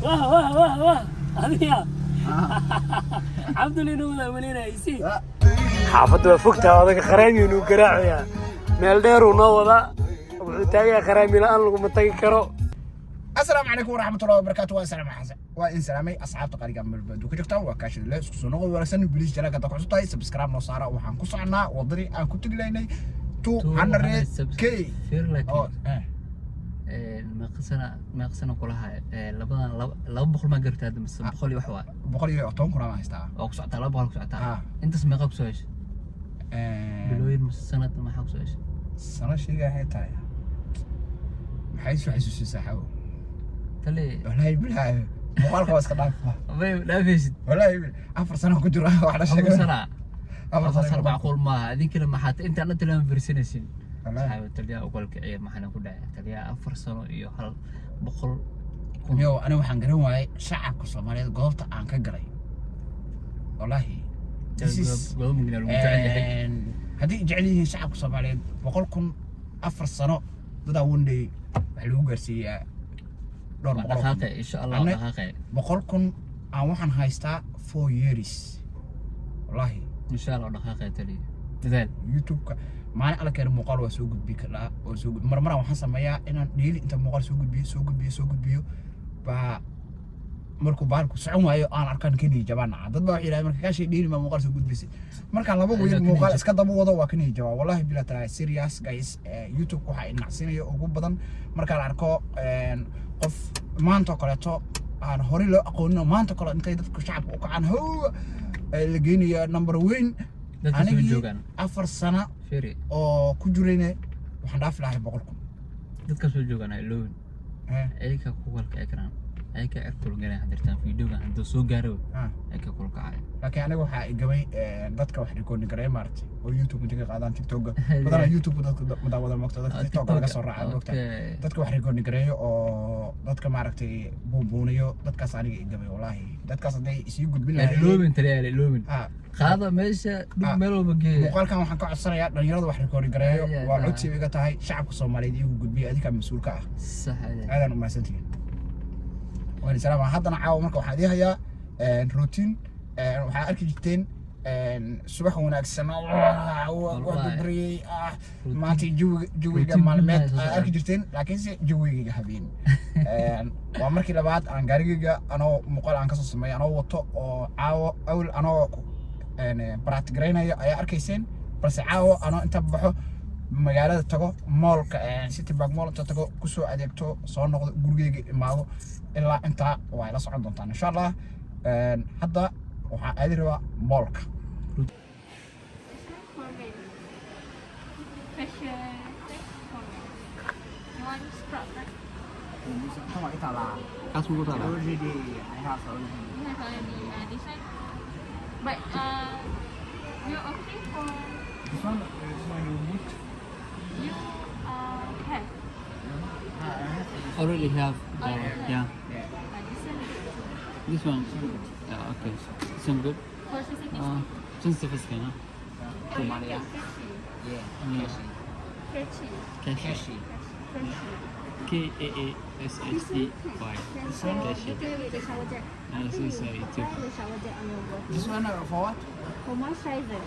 واه هذه عبد الله نولا ملينا يسي حافظ فوقتها هذاك خرامي انو قراعيا مeel dheer uu noo wada wuxuu taagay kharaami la aan lagu matagi karo. السلام عليكم ورحمة الله وبركاته. والسلام حسن وإن سلامي أصحاب طريقة من البلد وكجكتا وكاش الله سكسونو ورسن بليز جلاك تقصتاي سبسكرايب نصارى وحن كسعنا وضري أن كنت ليني تو هنري كي فير لكن ما قصنا كلها لو بخل ما قرت هذا بس بخلي وحوا بخلي أطون كنا ما هستا أو قصعت لا بخل قصعتها أنت اسمه قبص إيش بلوير سنة ما حقص إيش سنة شيء هاي تاي حيث ساحو تلي ولا يبلها مقال خواص خلاف لا فيش ولا يبل أفر سنة كجرا واحد شيء أفر سنة معقول ما هذيك لما حات أنت أنا تلام فرسينسين حاول تليا أقول كعير ما حنا كلها تليا أفر سنة يحل بخل يو أنا وحن قريم واي شعب كصومالي قلت عن كجري والله قلوب من المتعلق هذه جعليه شعب كصومالي بقولكم أفر سنة ضد وندي حلو قرسية دور دقائق إن شاء الله دقائق بقولكم أنا وحن هايستا 4 years والله إن شاء الله دقائق تلي تذل يوتيوب معنا على كلام مقال وسوق بيك لا وسوق مرة وحن سميها إن ديلي أنت مقال سوق بيو با markuu baalku socon waayo aan arkaan kanii jabana dad baa ilaahay marka ka shay dhiiri ma muuqaal soo gudbisay marka laba weyn muuqaal iska daba wado waa kanii jawaab wallahi bila tahay serious guys youtube waxa inacsinayo ugu badan marka la arko qof maanta kaleeto aan hore loo aqoonin maanta kale intay dadku shacabka u kacaan hoo la geenaya number weyn anigi 4 sano oo ku jirayna waxaan dhaaf lahay 100,000 dadka soo joogana ilooyin ayka ku walka ekran ayka erkul galay hadirtaan fiidiyoga hadda soo gaaro ayka kul kacay laakiin aniga waxa ay gabay dadka wax recording garay maartay oo youtube inta qaadaan tiktok badana youtube dadka madaawada maqtada tiktok laga soo raacay waqti dadka wax recording garay oo dadka maaragtay buubuunayo dadkaas aniga ay gabay wallahi dadkaas haday isii gudbin lahayd ilooyin taliya ilooyin qaada meesha dib meel walba geey muuqaalkan waxaan ka codsanayaa dhalinyarada wax recording garay waa codsi iga tahay shacabka Soomaaliyeed iyagu gudbiyo adika mas'uulka ah sax aadan u maasantiin وأنا سلام هذا عاو مركو حديها يا روتين وحأركي جتين الصبح وناك السماء وبري ما تي جوي جمالمات أركي جتين لكن سي جوي جهبين ومركي لبعض عن قريجة أنا مقال عن قصص ما أنا وطو عاو أول أنا يعني برات جرينا يا أركي سين بس عاو أنا أنت بحو magaalada tago moolka city bank mool tago ku soo adeegto soo noqdo gurigeyga imaado ilaa inta way la socon doontaan insha Allah hadda waxa aad rabaa moolka But you're okay for this one is my remote. You have already have yeah this one okay some good sensitive skin Somalia Kashi KAASHE by Kashi this is YouTube this one for what? for moisturizer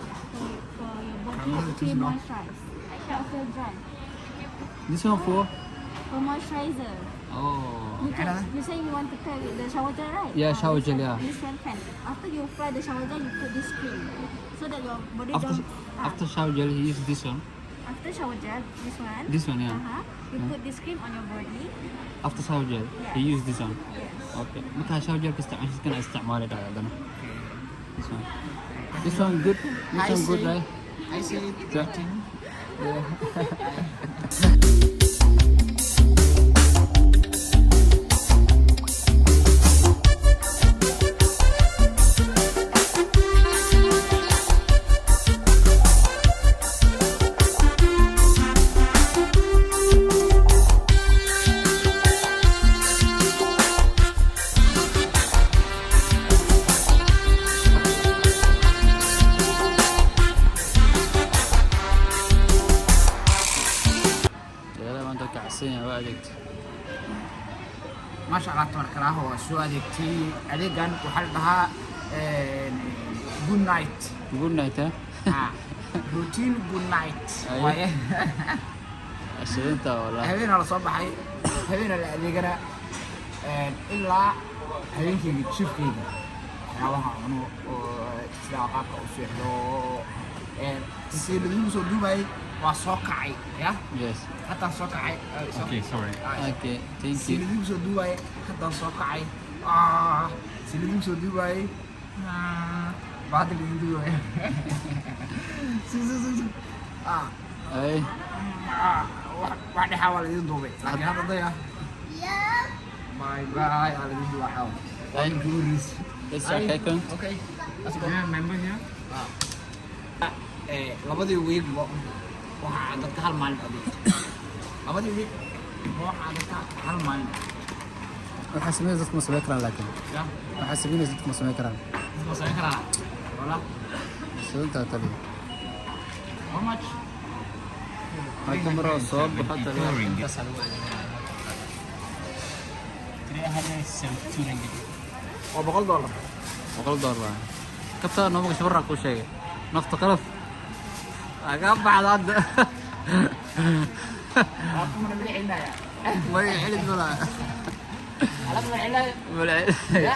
for your body to moisturize. Also dry. this one for moisturizer. oh You say you want to play with the shower gel, right? yeah shower gel yeah This one can. After you apply the shower gel, you put this cream so that your body after shower gel you use this one after shower gel, this one yeah you put this cream on your body after shower gel you use this one okay متى shower gel كان استعماله ده عندنا this one good right I see it yeah ما شاء الله تبارك الله هو سؤالك تي أديكان وحل لها good night good night روتين good night أيوة. أنت والله هذين على صباحي هذين اللي أديكنا إلا هذين كي تشوف كي والله أنا سلا قاك وسيحلو سيلين سو دبي وسوكعي يا yes حتى سوكعي Okay, sorry. okay thank you سيلين سو دبي حتى سوكعي سيلين سو دبي بعد اللي دبي سو أي واحد يحاول يدوبي لكن هذا ضيع باي باي على دبي حاول thank you it's okay kun okay Yeah, member here. labadii week waxaa dadka hal maalin adeeg labadii week waxaa dadka hal maalin waxaa sameeyay dadku ma sameyn karaan laakiin ya waxaa sameeyay dadku ma sameyn karaan ma sameyn karaa wala sidoo kale how much halka mar oo soo baxata oo $100 $100 kabta nooga shabarra ku sheegay nafta qalaf aga baxda hadda kuma milixinaya ma xilid bala ala milixinaya wala ya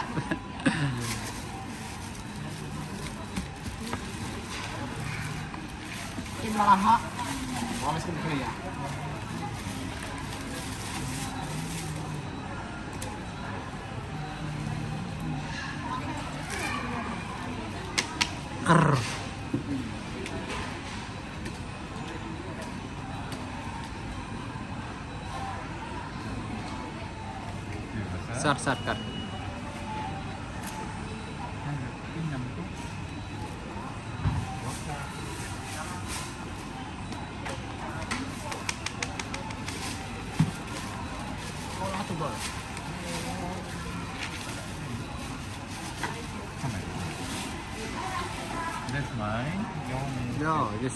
imalaha waa iska bixinaya qar sar kar That's mine. no this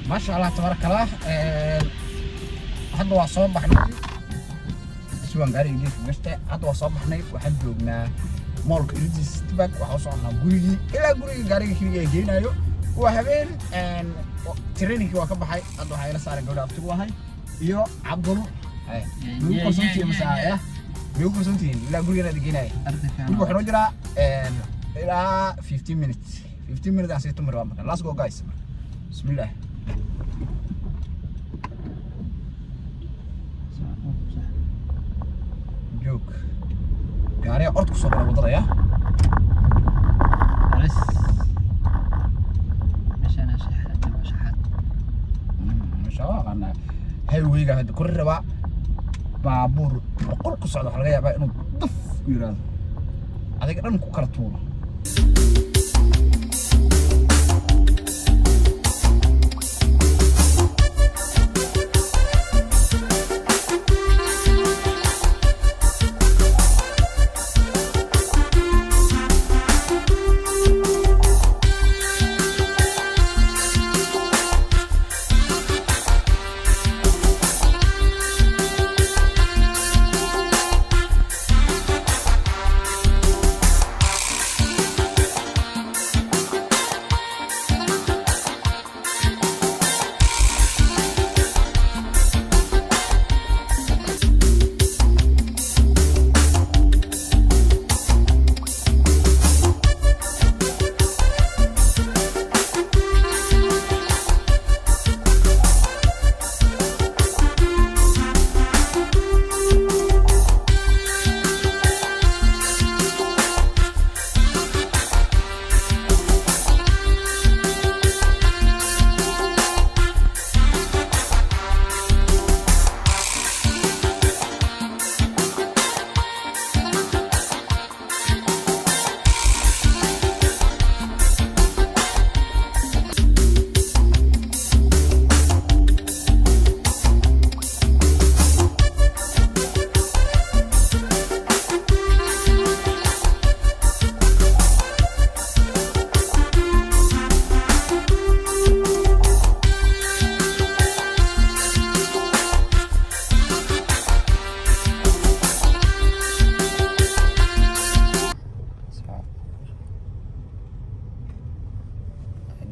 ما شاء الله تبارك الله hadda waa soo baxnay suuqan gaariga geedka gashta hadda waa soo baxnay waxaan joognaa moolka Ilidis Tibak waxa soo socnaa gurigii ilaa guriga gaariga kaliya ay geenayo waa habeen training-kii waa ka baxay hadda waxa ila saaray gabadha aftigu ahay iyo Cabdul muu qorsantii masaaya muu qorsantii ilaa guriga ay geenayo guriga waxa jiraa إلى 15 minutes 15 minutes عشان تمر وامك. Let's go guys. بسم الله. جوك gaariga orod ku soo galay wadada ya بس عشان شحات masha Allah highway-ga hadda ku raba baabuur boqol ku socdo waxa laga yaabaa inuu duf ku yiraahdo adiga dhan ku kala tuuro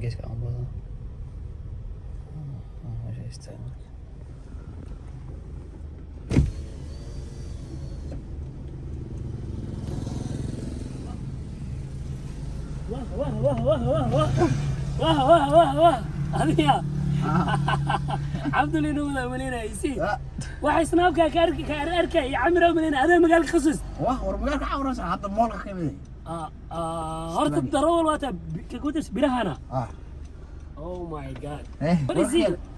geeska aan wado meesha istaagna واه هذه عبد الله نولا منين يسي waxay snaabka ka arkay camira منين هذا مقال خصوص واه ورمجالك عاورس هذا مولك كمية هرت الضرول واتا كقدس برهنا اه او ماي جاد ايه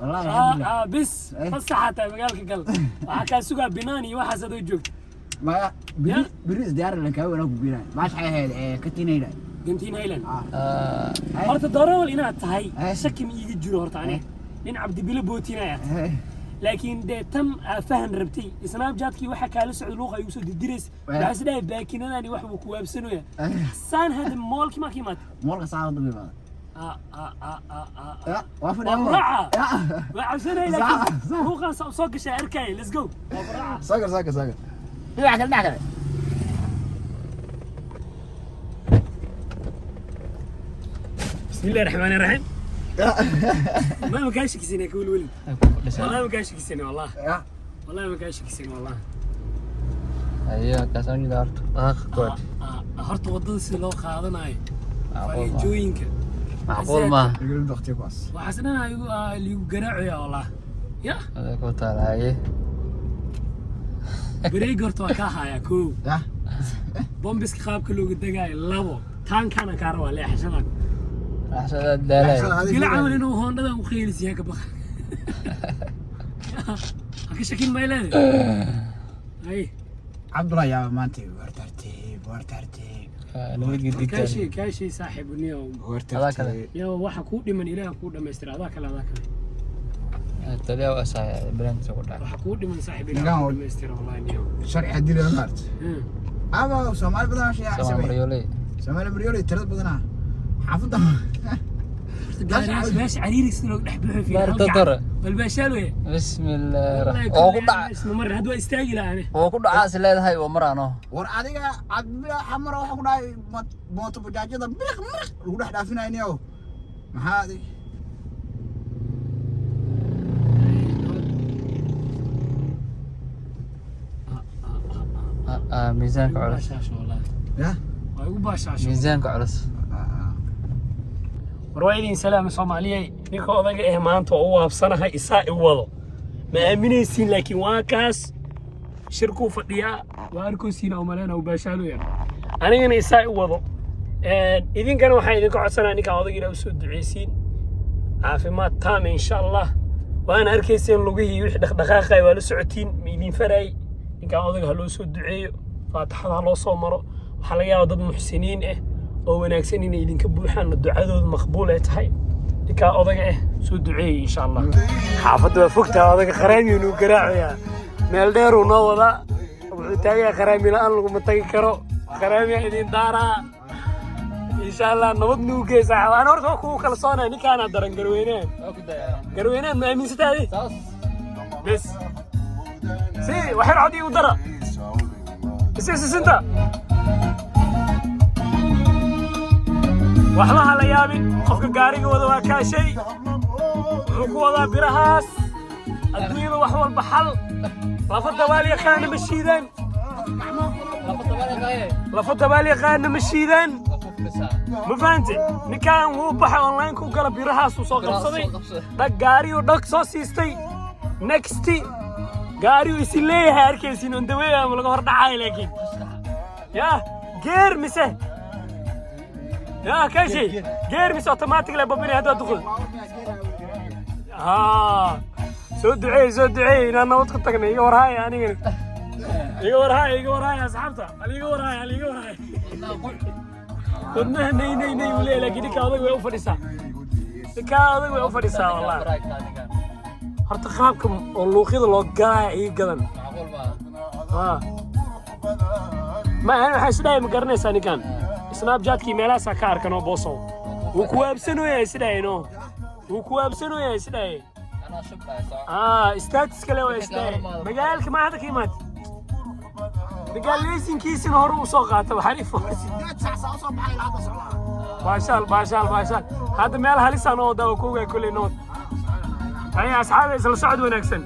والله بس فصحت مقالك قال waxa suuqa binaani waxa soo joogto ما بريز ديار لك هو انا بينان ماش حي كتينيلا قنتين هيلان هرت الضرول inaad tahay shaki ma iga jiro horta aniga nin cabdi bilo bootinaya laakiin de tam fahan rabtay snapchat-kii waxa kala socdo luuqa ayuu soo didirays waxa isdhaay baakinadani wax uu ku waabsanayo saan hada moolki ma kiimaad moolka saacad dib baad وافد وفرعة وعشان هي لكن هو خلاص سوق شاركة let's go وفرعة ساقر دعك بسم الله الرحمن الرحيم ما كانش كيسيني اقول ولد والله ما كانش كيسيني والله ما كانش كيسيني والله ايوه كاسان دارت كود هرت wadada si loo qaadanayo fariijooyinka معقول ما يقول ضغطي باص وحسنا اللي قرعوا والله يا هذا كنت على بريغورت وكاها يا كو يا بومبس خاب كله قدقاي لابو تان كان كاروا لي حشدك عشان الدلاله قل عامل انه هوندا وخيلس ياك بخ هكا شكل ما يلاه اي عبد الله يا مانتي ورترتيب كاشي صاحب اليوم ورترتيب يا waxa ku dhiman ilaaha ku dhameystira adaa kale تلي واسع براند سودا waxa ku dhiman saaxib ilaaha ku dhameystira wallahi niyo شرع دي مارت ابا سومال بدنا شيء سومال مريولي ترد بدنا حافظها باش عريريس لو دحبه في بارتدر بالباشالوي بسم الله oo ku dhac isma mar hadwa istaagi lahaane oo ku dhacaas leedahay oo marano war adiga abila xamar waxa ku dhaay mooto bajaajada biliq lagu dhex dhaafinaynayo maxaa ميزانك على والله يا وأقول باشا ميزانك علص warwaydin salaam Soomaaliyeey ninka odaga ah maanta oo waabsanahay isaa i wado ma aaminaysiin laakiin waa kaas shirku fadhiya waa arkoosiina oo maleena u baashaalo yar anigana isaa i wado idinkana waxaan idinka codsanaa ninka odaga u soo duceysiin caafimaad taam insha Allah waan arkayseen lugihii wixii dhaqdhaqaaqay waa la socotiin miidin faray ninka odaga loo soo duceeyo faataxada loo soo maro waxa laga yaabaa dad muxsiniin ah oo wanaagsan inay idinka buuxaan ducadooda maqbuul ay tahay ninka odaga ah soo duceeyay insha Allah xaafadda waa fogtaa odaga qaraamiyo inuu garaacayaa meel dheer uu noo wada wuxuu taagay qaraami la'aan lagu matagi karo qaraamiya idin daaraa insha Allah nabad nuu geesaa aan horta ku kala soonaa ninkaana daran garweynaan ma aaminsantahay bas si waxay codii u dara isisinta waxlaha la yaabin qofka gaariga wada waa kaashay wuxuu ku wadaa birahaas adduunyada wax walba xal lafa dabaal yaqaana ma shiidaan lafa dabaal yaqaana ma shiidaan ma fahanti ninkaan wuu baxay online ku gala birahaas uu soo qabsaday dhag gaariyo dhag soo siistay next gaariyo isi leeyahay arkaysiin on daweeya ma laga hor dhacay laakiin ya geer mise يا كاشي غير مش اوتوماتيك لا بابني هذا دخل سود دعي انا نوض تقني ايغا وراي اني ايغا وراي يا صاحبتا ايغا وراي قدنا ني ولا لكن كاودغ way u fadhisaa كاودغ way u fadhisaa والله horta qaabka oo luuqyada loo galay ay gadan ma ana waxa isdhaay ma garanaysaa ninkan snap chat-kii meelaha ka arkanoo booso wuu ku waabsanayaa isdhaayno status kale waa isdhaay magaalka ma hada kiimaad magaaleysinkiisina hore u soo qaata waxaan ifoorsi baashaal hadda meel halisaan oo dawa kuuga kulay nood ay asxaabi isla socod wanaagsan